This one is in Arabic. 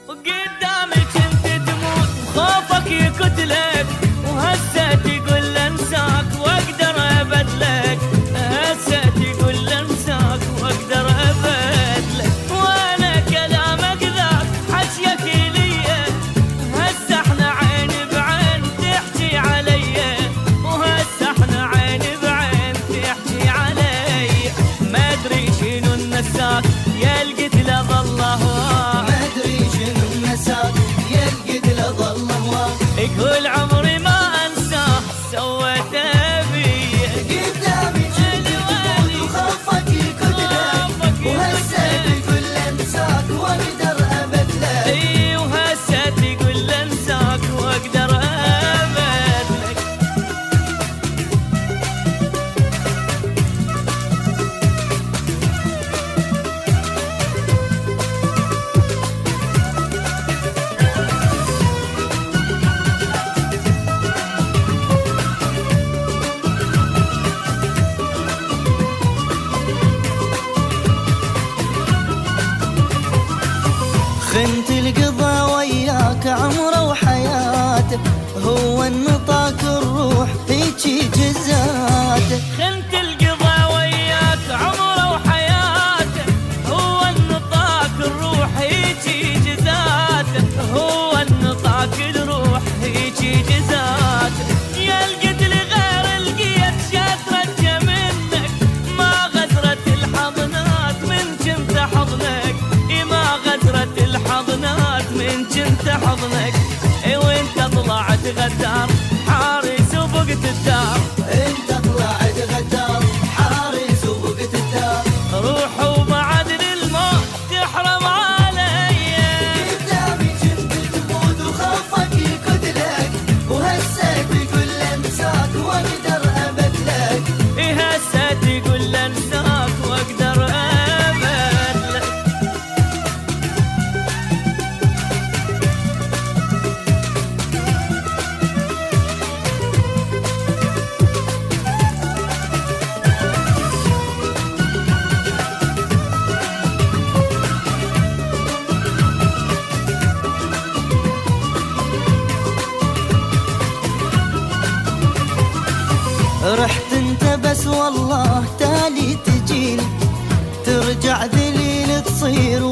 وقدامي كنت تموت وخوفك يقتلك، وهسه تقول انساك واقدر ابدلك، هسه تقول انساك واقدر ابدلك، وانا كلامك ذاك حكيك ليا، هسه احنا عين بعين تحكي عليا، وهسه احنا عين بعين تحكي عليا، ما ادري شنو النساك يا القتل ظل هواك، ما ادري شنو النساك يا القتل ظل هواك، يقول عمري ما انساه سويته بيه، قدامي كنت تموت وخوفك يقتلك، وهسه تقول انساك واقدر ابدلك، اي وهسه تقول انساك واقدر ابدلك. خنت القضا وياك عمره وحياته، هو النطاق الروح هيجي جزاته، خنت القضا وياك عمره وحياته، هو النطاق الروح يجي جزاته، هو النطاق الروح يجي جزاته، يا القتل غير القيت شاترجه منك، ما غزرت الحضنات من جنت حضنك، ما غزرت الحضنات من جنت حضنك، وانت طلعت غدار حارس وبقت الدار، انت طلعت غدار حارس وبقت الدار، روح وبعد للموت تحرم علي، قدامي كنت تموت وخوفك يقتلك، وهسه تقول انساك واقدر ابدلك، هسه تقول انساك واقدر ابدلك. رحت انت بس والله تالي تجيني، ترجع ذليل تصير